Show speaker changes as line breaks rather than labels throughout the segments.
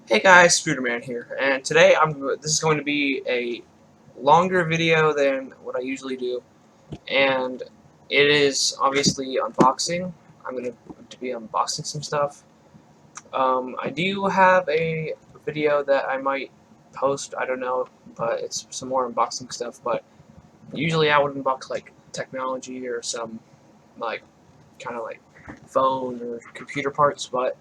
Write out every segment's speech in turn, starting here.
Hey guys, Spooderman here, and today this is going to be a longer video than what I usually do, and it is obviously unboxing. I'm going to be unboxing some stuff. I do have a video that I might post, I don't know, but it's some more unboxing stuff, but usually I would unbox like technology or some like kind of like phone or computer parts, but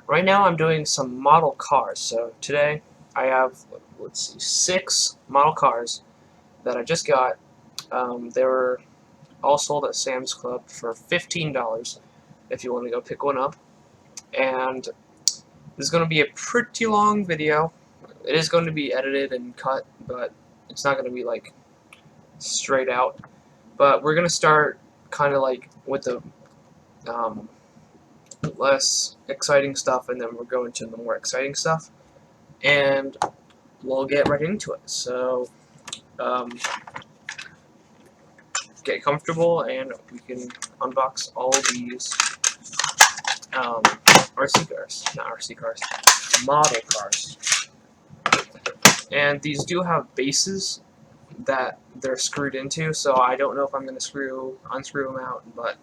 right now I'm doing some model cars. So today I have, let's see, 6 model cars that I just got. They were all sold at Sam's Club for $15 if you want to go pick one up. And this is going to be a pretty long video. It is going to be edited and cut, but it's not going to be like straight out. But we're going to start kind of like with the um, less exciting stuff, and then we'll go into the more exciting stuff. And we'll get right into it. So, um, get comfortable, and we can unbox all these RC cars, not RC cars, model cars. And these do have bases that they're screwed into, so I don't know if I'm going to unscrew them out, but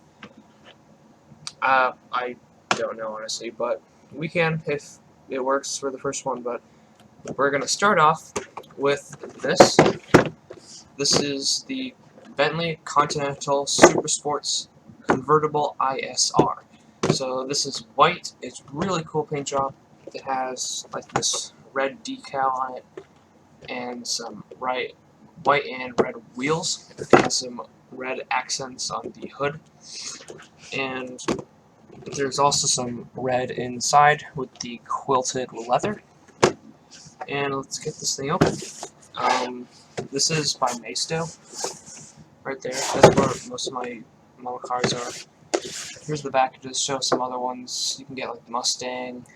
I don't know honestly, but we can if it works for the first one. But we're going to start off with this. This is the Bentley Continental Super Sports Convertible ISR. So this is white. It's really cool paint job. It has like this red decal on it and some white and red wheels and some red accents on the hood. And there's also some red inside with the quilted leather. And let's get this thing open. This is by Maisto. Right there. That's where most of my model cars are. Here's the back. It just shows some other ones. You can get like the Mustang,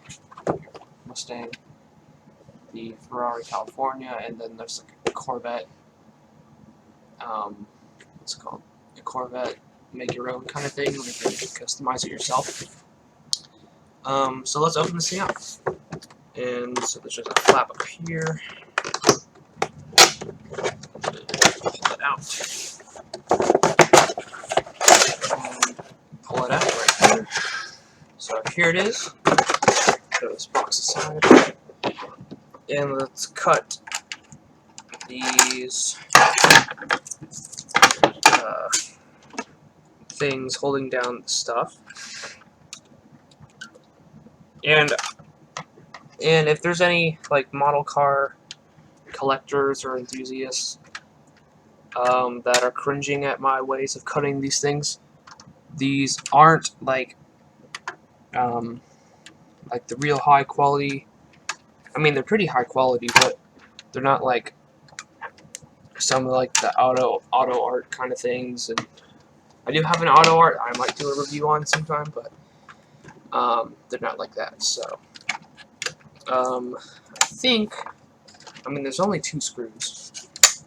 the Ferrari California, and then there's like a Corvette. What's it called? A Corvette. Make your own kind of thing. You can customize it yourself. So let's open this thing up. And so there's just a flap up here. Pull it out. And pull it out right here. So here it is. Put this box aside. And let's cut these things holding down the stuff. And if there's any like model car collectors or enthusiasts that are cringing at my ways of cutting these things, these aren't like the real high quality. I mean, they're pretty high quality, but they're not like some of like the auto art kind of things. And I do have an auto art I might do a review on sometime, but they're not like that. So I think, I mean, there's only 2 screws,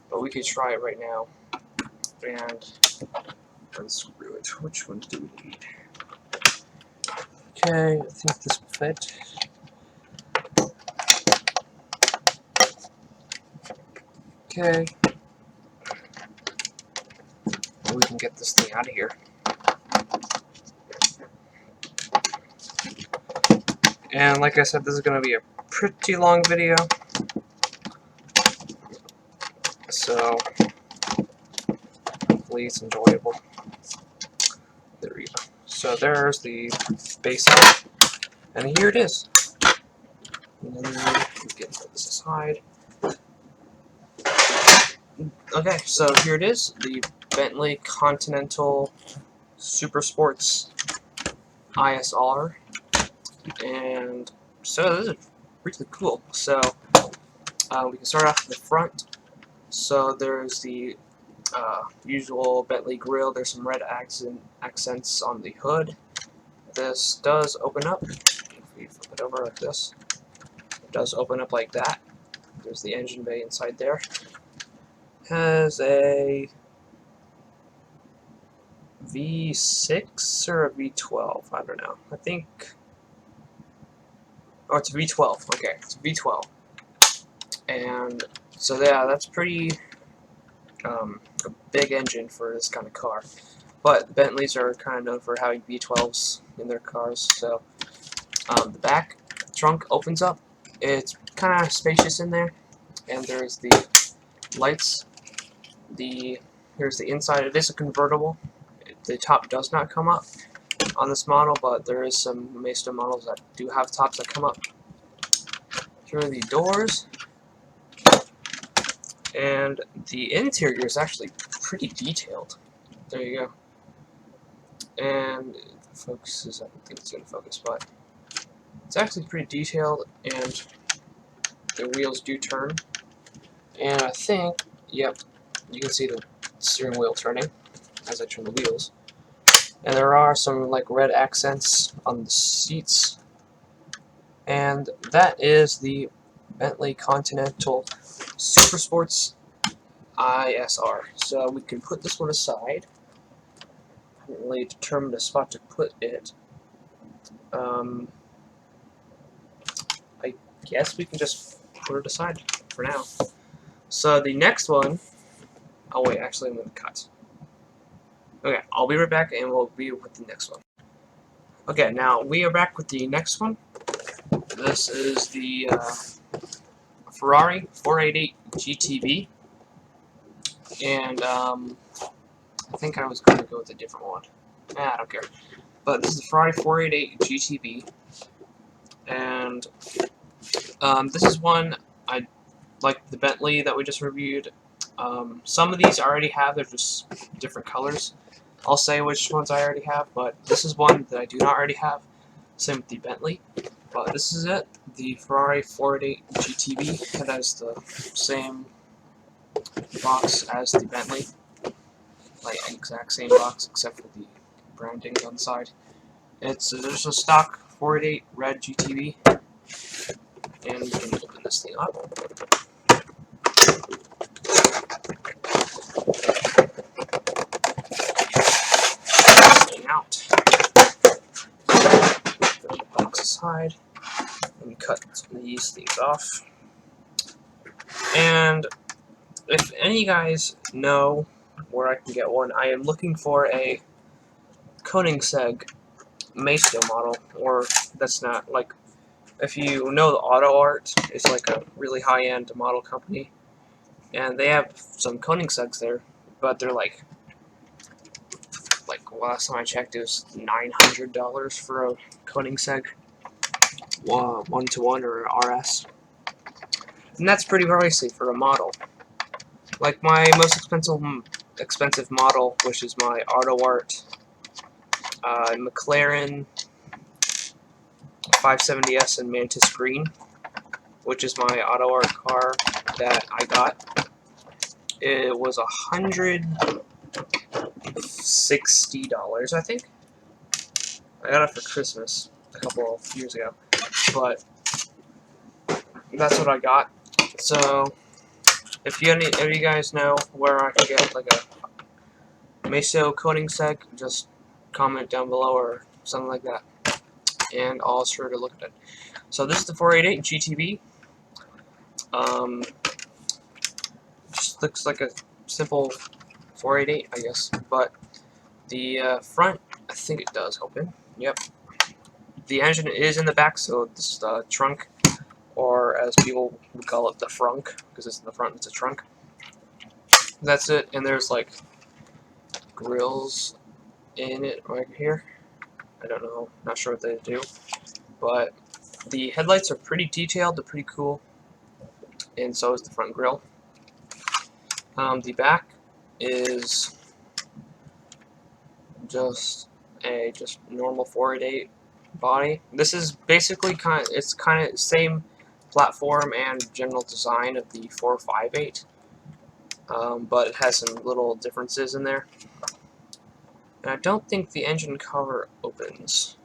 but we could try it right now and unscrew it. Which ones do we need? Okay, I think this will fit. Okay. We can get this thing out of here. And like I said, this is going to be a pretty long video. So hopefully it's enjoyable. There we go. So there's the base of it. And here it is. And then we get this aside. Okay, so here it is, the Bentley Continental Super Sports ISR, and so this is really cool. So we can start off with the front. So there's the usual Bentley grille. There's some red accents on the hood. This does open up. If we flip it over like this, it does open up like that. There's the engine bay inside there. Has a V6 or a V12, I don't know. I think Oh, it's a V12. Okay, it's a V12. And so yeah, that's pretty a big engine for this kind of car. But Bentleys are kind of known for having V12s in their cars. So the back trunk opens up. It's kind of spacious in there, and there's the lights. Here's the inside. It is a convertible. The top does not come up on this model, but there is some Maisto models that do have tops that come up. Here are the doors, and the interior is actually pretty detailed. There you go. And it focuses. I don't think it's going to focus, but it's actually pretty detailed, and the wheels do turn. And I think, yep, you can see the steering wheel turning as I turn the wheels. And there are some like red accents on the seats. And that is the Bentley Continental Super Sports ISR. So we can put this one aside. I haven't really determined a spot to put it. I guess we can just put it aside for now. So the next one, oh wait, actually I'm going to cut. Okay, I'll be right back and we'll be with the next one. Okay, now we are back with the next one. This is the Ferrari 488 GTB. And I think I was going to go with a different one. I don't care. But this is the Ferrari 488 GTB. And this is one, I like the Bentley that we just reviewed. Some of these I already have, they're just different colors. I'll say which ones I already have, but this is one that I do not already have. Same with the Bentley. But this is it, the Ferrari 488 GTB. It has the same box as the Bentley. Like, exact same box, except for the branding on the side. It's there's a stock 488 red GTB. And we can open this thing up. Out. Put the box aside. Let me cut these things off. And if any of you guys know where I can get one, I am looking for a Koenigsegg Maisto model, or that's not like, if you know the Auto Art, it's like a really high-end model company, and they have some Koenigsegg's there, but they're like last time I checked, it was $900 for a Koenigsegg 1-to-1 or RS, and that's pretty pricey for a model. Like my most expensive model, which is my Auto Art McLaren 570S in Mantis Green, which is my Auto Art car that I got. It was $160, I think. I got it for Christmas a couple of years ago, but that's what I got. So if any of you guys know where I can get like a Maisto Koenigsegg, just comment down below or something like that, and I'll sure to look at it. So this is the 488 GTB. Just looks like a simple 488, I guess, but the front, I think it does open. Yep. The engine is in the back, so this is the trunk, or as people would call it, the frunk, because it's in the front, it's a trunk. That's it, and there's like grills in it right here. I don't know, not sure what they do, but the headlights are pretty detailed, they're pretty cool, and so is the front grille. The back is just a normal 488 body. This is basically kind of same platform and general design of the 458, but it has some little differences in there. And I don't think the engine cover opens.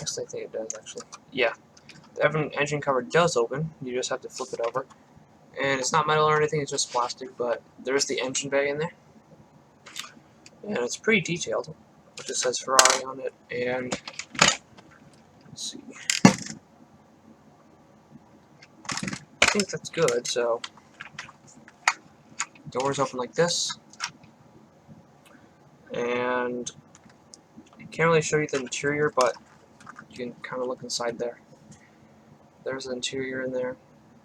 Actually, I think it does, actually. Yeah, the engine cover does open. You just have to flip it over. And it's not metal or anything, it's just plastic, but there's the engine bay in there. And it's pretty detailed. It just says Ferrari on it, and let's see. think that's good. So doors open like this, and I can't really show you the interior, but you can kind of look inside there. There's the interior in there,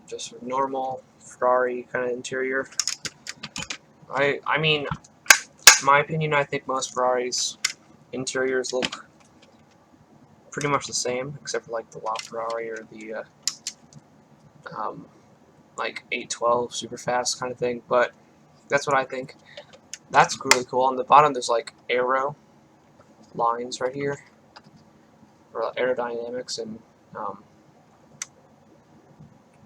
just a normal Ferrari kind of interior. I mean, in my opinion, I think most Ferraris interiors look pretty much the same, except for like the LaFerrari or the like 812 super fast kind of thing. But that's what I think. That's really cool. On the bottom, there's like aero lines right here, or aerodynamics and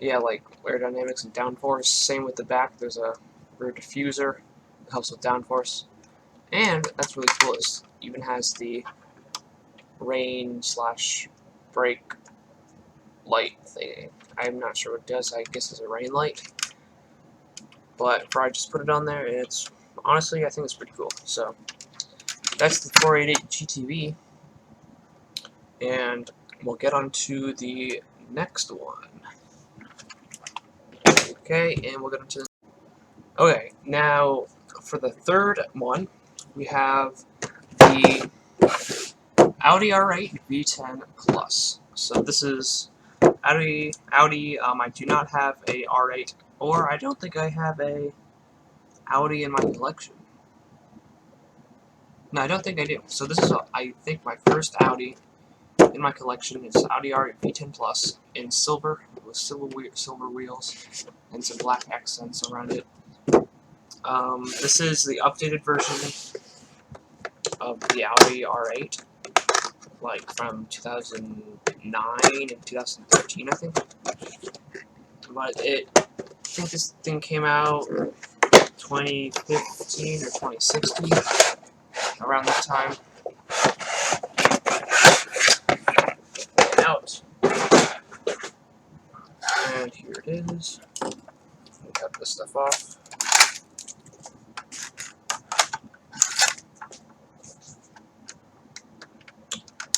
yeah, like aerodynamics and downforce. Same with the back. There's a rear diffuser that helps with downforce, and that's really cool. It even has the rain / brake light thing. I'm not sure what it does. I guess it's a rain light, but I just put it on there, and it's honestly, I think it's pretty cool. So that's the 488 GTV, and we'll get on to the next one. Okay, and we'll get on to okay, now for the third one, we have the Audi R8 V10 Plus. So this is Audi. I do not have a R8, or I don't think I have a Audi in my collection. No, I don't think I do. So this is, I think, my first Audi in my collection. It's Audi R8 V10 Plus in silver, with silver wheels and some black accents around it. This is the updated version of the Audi R8, like from 2009 and 2013, I think. But I think this thing came out 2015 or 2016, around that time. Out. And here it is. Cut this stuff off.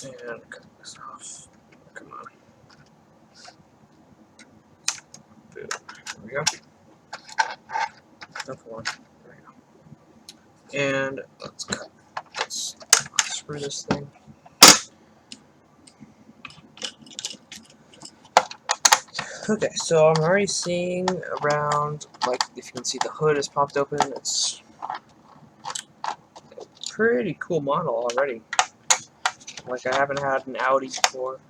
And cut this off. Come on. Boom. There we go. No, come on. There we go. And let's screw this thing. Okay, so I'm already seeing around, like, if you can see the hood is popped open, it's a pretty cool model already. Like, I haven't had an Audi before.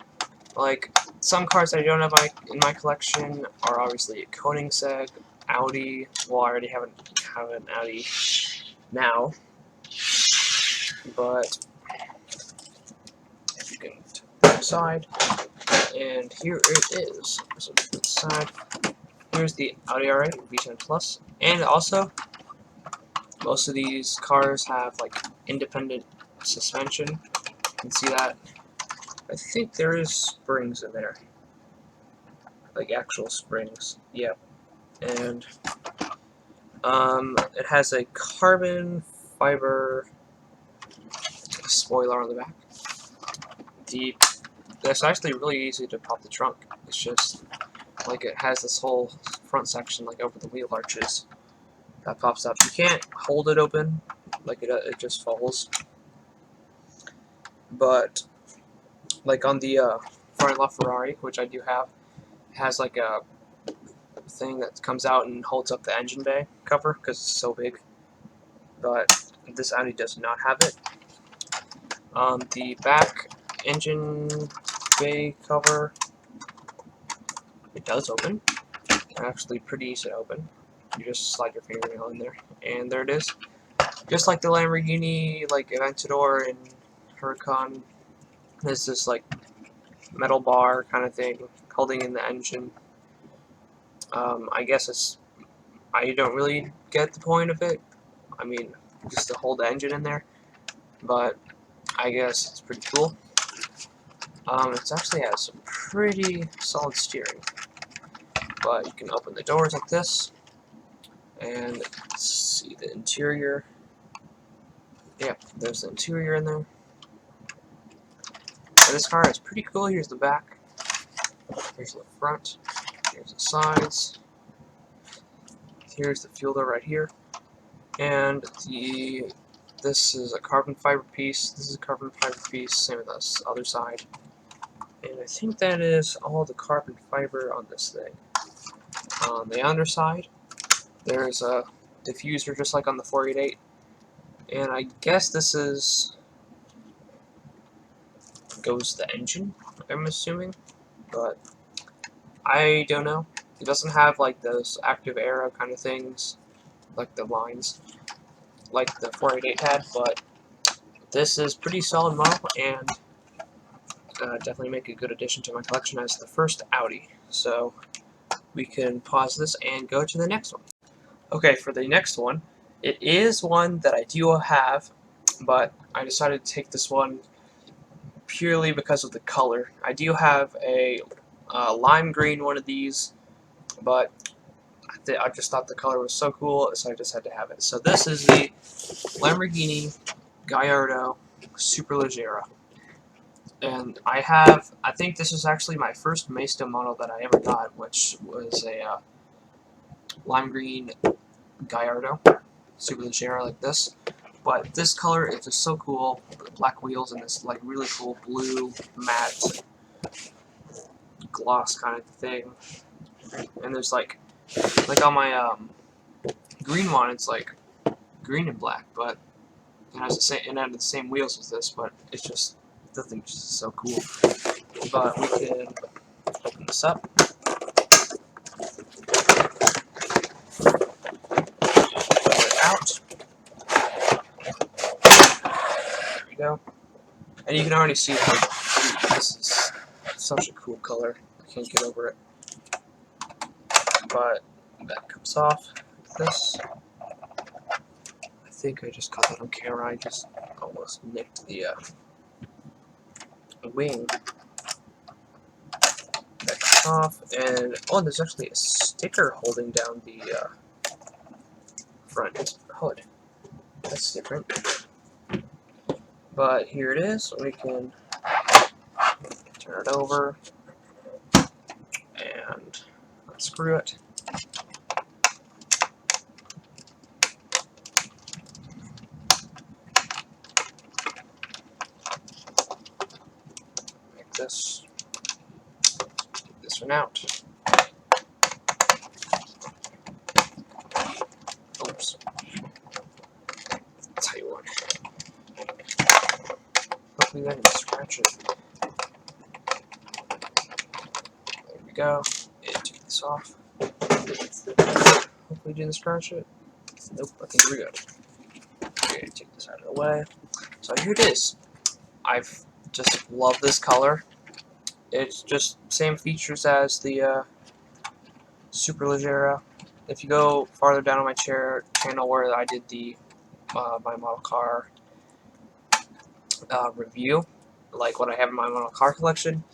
Like, some cars I don't have in my collection are obviously a Koenigsegg, Audi. Well, I already have an Audi now, but you can take it aside, and here it is. So to the side, here's the Audi R8 V10 Plus, and also most of these cars have like independent suspension. You can see that. I think there is springs in there, like actual springs. Yep. And it has a carbon fiber spoiler on the back. It's actually really easy to pop the trunk. It's just like it has this whole front section like over the wheel arches that pops up. You can't hold it open, like it just falls. But like on the LaFerrari, which I do have, it has like a thing that comes out and holds up the engine bay cover because it's so big. But this Audi does not have it. The back engine bay cover, it does open. Actually pretty easy to open. You just slide your fingernail in there, and there it is. Just like the Lamborghini, like Aventador and Huracan, there's this like metal bar kind of thing holding in the engine. I guess I don't really get the point of it. I mean, just to hold the engine in there, but I guess it's pretty cool. It actually has some pretty solid steering, but you can open the doors like this, and see the interior. Yep, there's the interior in there. And this car is pretty cool. Here's the back. Here's the front. Here's the sides. Here's the fuel door right here, and this is a carbon fiber piece. This is a carbon fiber piece. Same with this other side. And I think that is all the carbon fiber on this thing. On the underside, there's a diffuser just like on the 488, and I guess this goes the engine, I'm assuming, but I don't know. It doesn't have like those active arrow kind of things, like the lines, like the 488 had, but this is pretty solid model, and definitely make a good addition to my collection as the first Audi. So we can pause this and go to the next one. Okay, for the next one, it is one that I do have, but I decided to take this one purely because of the color. I do have a lime green one of these, but I just thought the color was so cool, so I just had to have it. So this is the Lamborghini Gallardo Superleggera. And I think this is actually my first Maisto model that I ever got, which was a lime green Gallardo Superleggera like this. But this color is just so cool. The black wheels and this like really cool blue matte gloss kind of thing. And there's like on my green one, it's like green and black, but it has the same wheels as this. But it's just the thing's just so cool. But we can open this up. Pull it out. There we go. And you can already see that this is such a cool color. I can't get over it. But that comes off like this. I think I just caught that on camera. I just almost nicked the wing. That comes off, and oh, there's actually a sticker holding down the front hood. That's different. But here it is. We can turn it over and unscrew it. Like this. Take this one out. Oops. Tight one. Hopefully I can scratch it. There we go. And take this off. Hopefully didn't scratch it. Nope, I think we're good. Okay, take this out of the way. So here it is. I've just love this color. It's just same features as the Superleggera. If you go farther down on my channel where I did the my model car review, like what I have in my model car collection,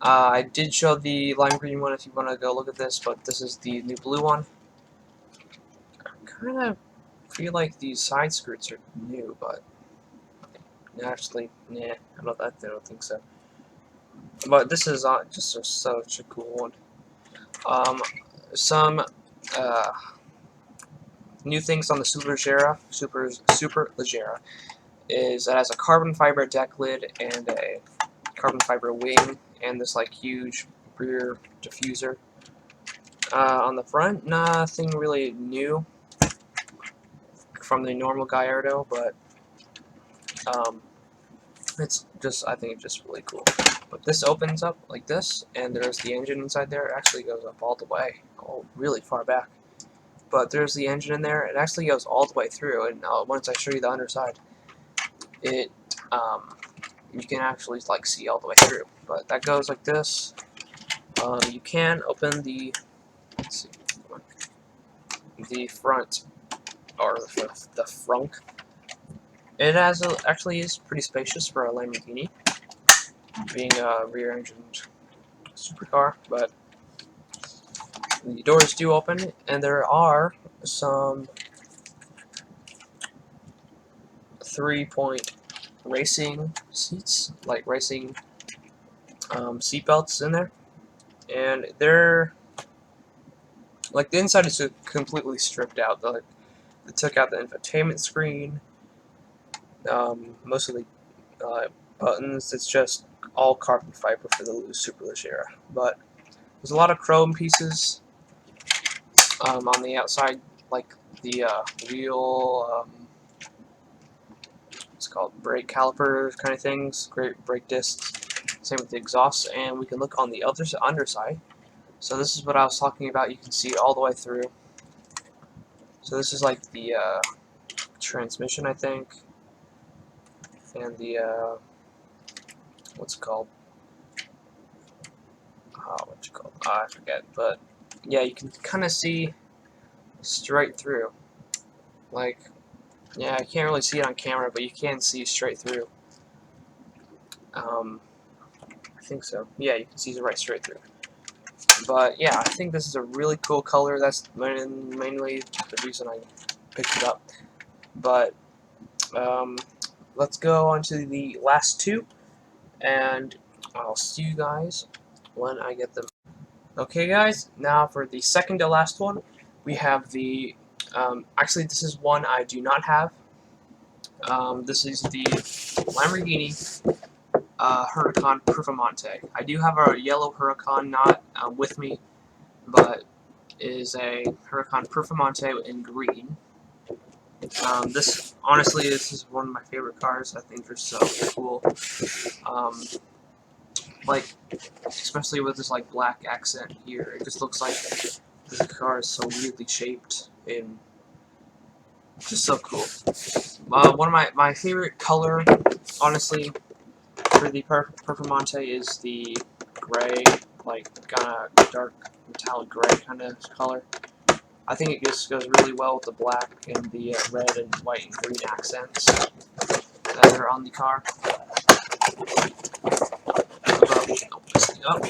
I did show the lime green one if you want to go look at this, but this is the new blue one. I kind of feel like these side skirts are new, but actually, nah, I don't think so. But this is just such a cool one. Some new things on the Superleggera is it has a carbon fiber deck lid and a carbon fiber wing and this like huge rear diffuser. On the front, nothing really new from the normal Gallardo, but it's just, I think it's just really cool. But this opens up like this, and there's the engine inside there. It actually goes up all the way, really far back. But there's the engine in there. It actually goes all the way through, and once I show you the underside, it you can actually like see all the way through. But that goes like this. You can open the front or the frunk. It actually is pretty spacious for a Lamborghini, being a rear-engined supercar, but the doors do open, and there are some 3-point racing seats, like racing seat belts in there, and they're Like, the inside is just completely stripped out. They took out the infotainment screen, most of the buttons. It's just all carbon fiber for the Super Leggera. But there's a lot of chrome pieces on the outside, like the wheel, it's called brake caliper kind of things, great brake discs. Same with the exhaust, and we can look on the underside. So this is what I was talking about. You can see it all the way through. So this is like the transmission, I think, and the what's it called? What's it called? I forget. But yeah, you can kind of see straight through. Like, yeah, I can't really see it on camera, but you can see straight through. I think so. Yeah, you can see it right straight through. But yeah, I think this is a really cool color. That's mainly the reason I picked it up. But let's go on to the last two, and I'll see you guys when I get them. Okay, guys, now for the second to last one, we have the, actually this is one I do not have. This is the Lamborghini Huracan Performante. I do have a yellow Huracan, not with me, but it is a Huracan Performante in green. Honestly, this is one of my favorite cars. I think they're so cool. Like, especially with this like black accent here, it just looks like this car is so weirdly shaped and just so cool. One of my favorite color, honestly, for the Performante is the gray, like kind of dark metallic gray kind of color. I think it just goes really well with the black and the red and white and green accents that are on the car. Up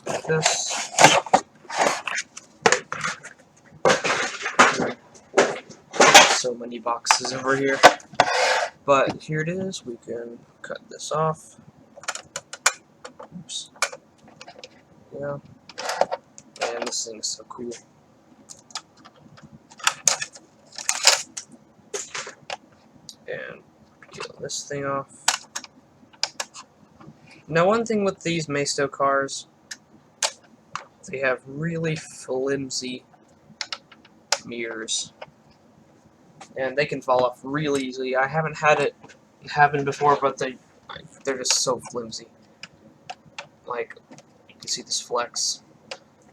like this. So many boxes over here. But here it is. We can cut this off. Oops. Yeah. And this thing's so cool. And peel this thing off. Now, one thing with these Maisto cars, they have really flimsy mirrors. And they can fall off really easily. I haven't had it happen before, but they're just so flimsy. Like, you can see this flex.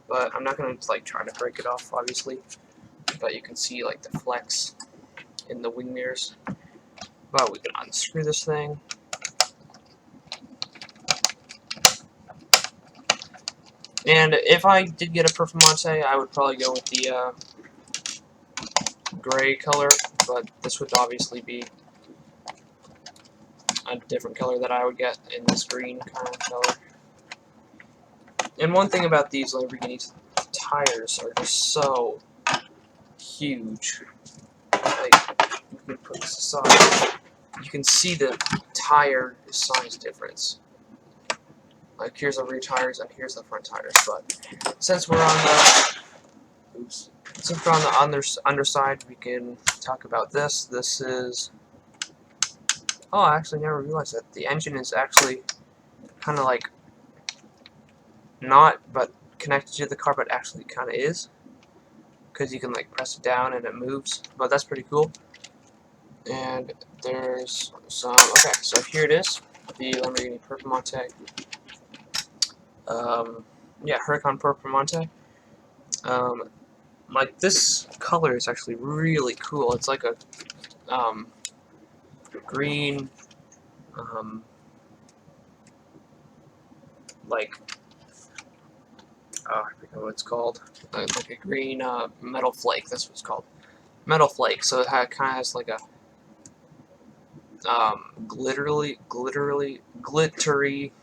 But I'm not going to like try to break it off, obviously. But you can see like the flex in the wing mirrors. But we can unscrew this thing. And if I did get a Performante, I would probably go with the gray color, but this would obviously be a different color that I would get in this green kind of color. And one thing about these Lamborghini tires are just so huge. Like, you can put this aside. You can see the tire size difference. Like, here's the rear tires and here's the front tires. But since we're on the underside, we can talk about this. This is, oh, I actually never realized that the engine is actually kind of like not but connected to the car, but actually kind of is, because you can like press it down and it moves. But that's pretty cool. And there's some, okay, so here it is, the Lamborghini Performante. Yeah, Huracan Performante. Like, this color is actually really cool. It's like a green, like, I forget what it's called. Like a green metal flake. That's what it's called. Metal flake. So it kind of has like a glittery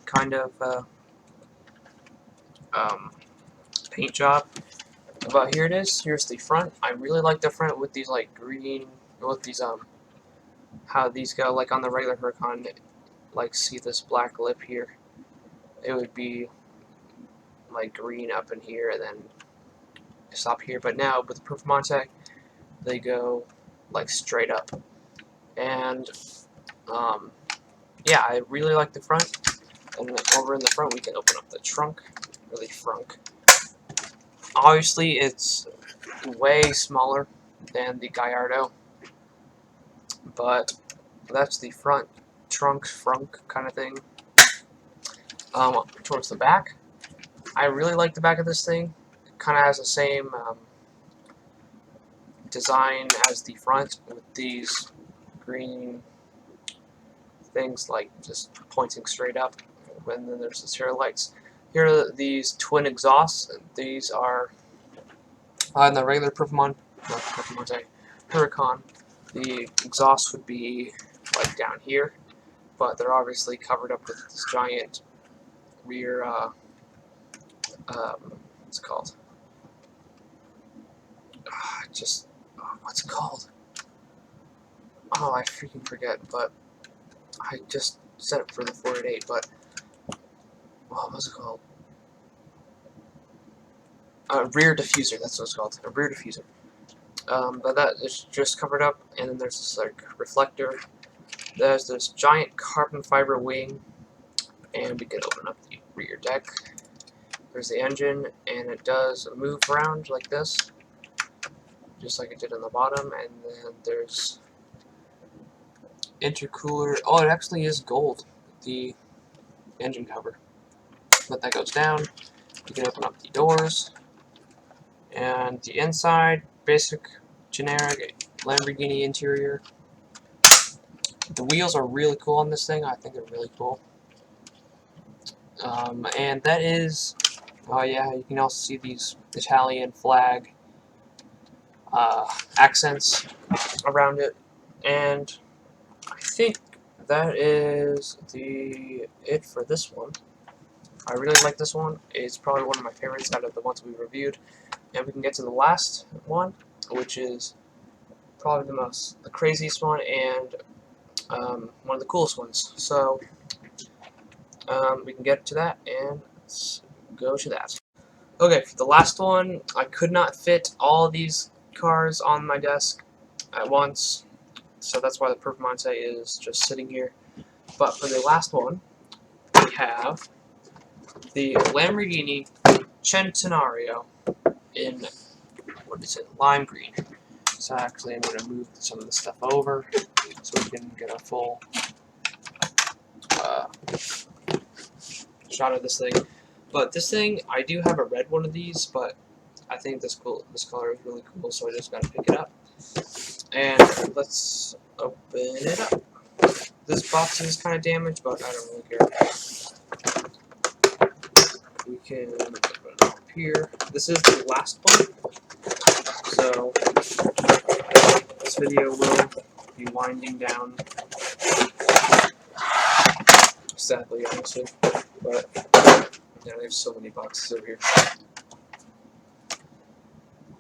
kind of paint job. But here it is. Here's the front. I really like the front with these like green, with these how these go. Like on the regular Huracan, like see this black lip here. It would be like green up in here, and then stop here. But now with the Performante, they go like straight up. And yeah, I really like the front. And then over in the front, we can open up the trunk, or the frunk. Obviously, it's way smaller than the Gallardo, but that's the front trunk frunk kind of thing. Towards the back, I really like the back of this thing. It kind of has the same design as the front, with these green things like just pointing straight up. And then there's the tail lights. Here are these twin exhausts. These are on the regular Huracan. The exhaust would be like down here, but they're obviously covered up with this giant rear, what's it called? What's it called? Oh, I freaking forget, but I just set it for the 488, but what was it called? Rear diffuser, that's what it's called, a rear diffuser. But that is just covered up, and then there's this like reflector. There's this giant carbon fiber wing, and we can open up the rear deck. There's the engine, and it does move around like this, just like it did on the bottom. And then there's intercooler. Oh, it actually is gold, the engine cover. But that goes down. You can open up the doors, and the inside, basic, generic Lamborghini interior. The wheels are really cool on this thing. I think they're really cool. And that is, oh yeah, you can also see these Italian flag accents around it. And I think that is it for this one. I really like this one. It's probably one of my favorites out of the ones we reviewed. And we can get to the last one, which is probably the craziest one and one of the coolest ones. So we can get to that, and let's go to that. Okay, for the last one, I could not fit all of these cars on my desk at once, so that's why the Performante is just sitting here. But for the last one, we have the Lamborghini Centenario in, what is it, lime green. So actually I'm going to move some of the stuff over so we can get a full shot of this thing. But this thing, I do have a red one of these, but I think this color is really cool, so I just gotta pick it up. And let's open it up. This box is kind of damaged, but I don't really care. We can open it up here. This is the last one, so this video will be winding down. Sadly, honestly, but yeah, there's so many boxes over here.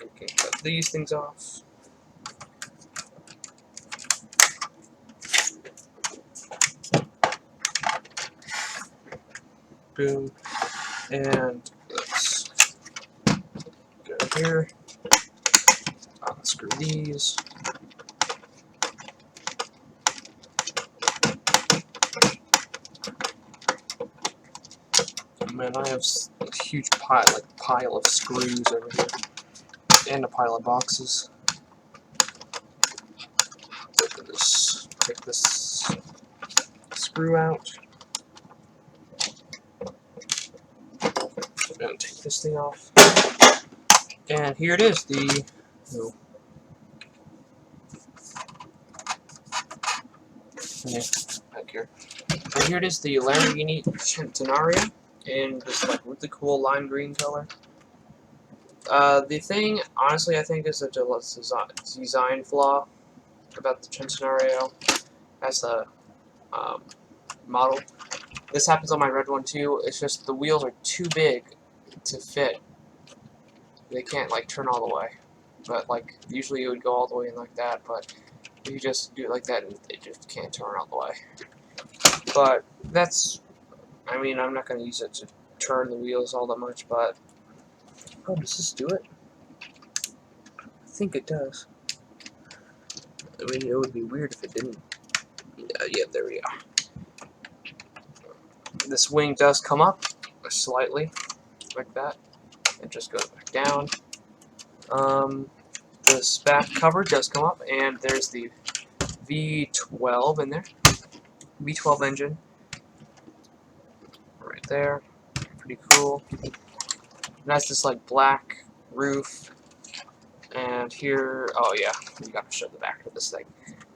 We can cut these things off. Boom. And let's go here. Unscrew these. Man, I have a huge pile of screws over here, and a pile of boxes. Take this screw out, and take this thing off. And here it is, back here. And here it is, the Lamborghini Centenario in this like really cool lime green color. The thing, honestly, I think is a design flaw about the Centenario as a model. This happens on my red one too. It's just the wheels are too big to fit. They can't like turn all the way. But like usually it would go all the way in like that, but if you just do it like that, it just can't turn all the way. But that's, I mean, I'm not going to use it to turn the wheels all that much, but oh, does this do it? think it does. I mean, it would be weird if it didn't. Yeah, there we go. This wing does come up slightly, like that. It just goes back down. This back cover does come up, and there's the V12 in there. V12 engine. Right there. Pretty cool. And that's this like black roof. And here, oh yeah, you gotta show the back of this thing.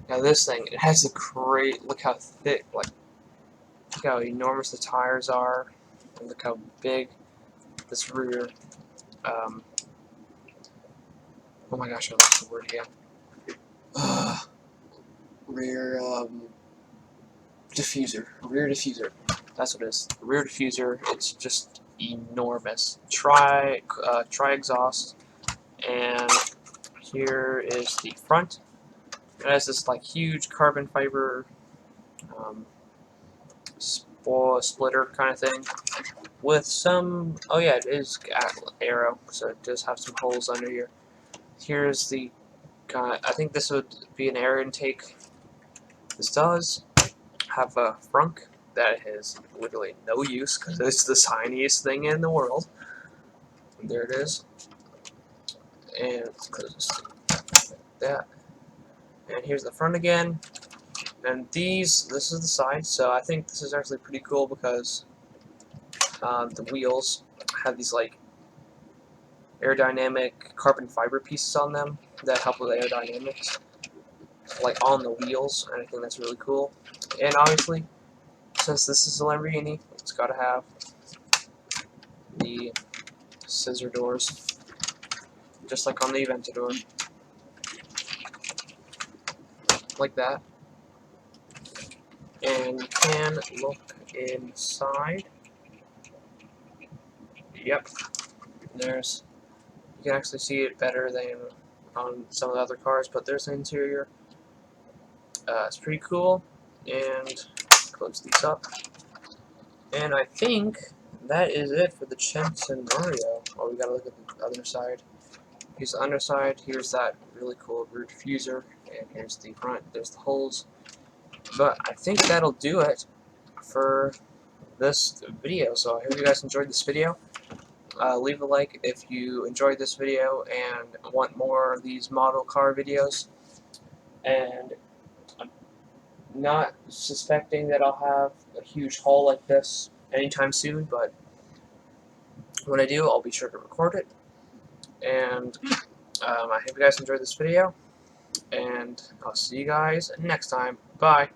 Now this thing, it has a great, look how thick, like, look how enormous the tires are, and look how big this rear, oh my gosh, I lost the word again. Rear, diffuser. Rear diffuser. That's what it is. The rear diffuser, it's just enormous. Tri-exhaust, and here is the front. It has this like huge carbon fiber splitter kind of thing with some, oh yeah, it is aero, so it does have some holes under here. Here's the, I think this would be an air intake. This does have a frunk that has literally no use because it's the tiniest thing in the world. And there it is. And let's close this thing like that. And here's the front again. And this is the side, so I think this is actually pretty cool because the wheels have these like aerodynamic carbon fiber pieces on them that help with aerodynamics, like on the wheels, and I think that's really cool. And obviously, since this is a Lamborghini, it's got to have the scissor doors, just like on the Aventador, like that. And you can look inside. Yep, you can actually see it better than on some of the other cars, but there's the interior. It's pretty cool, and close these up. And I think that is it for the Chimps and Mario. Oh, we gotta look at the other side. Here's the underside, here's that really cool rear diffuser, and here's the front, there's the holes. But I think that'll do it for this video, so I hope you guys enjoyed this video. Leave a like if you enjoyed this video and want more of these model car videos. And I'm not suspecting that I'll have a huge haul like this anytime soon, but when I do, I'll be sure to record it. And I hope you guys enjoyed this video, and I'll see you guys next time. Bye!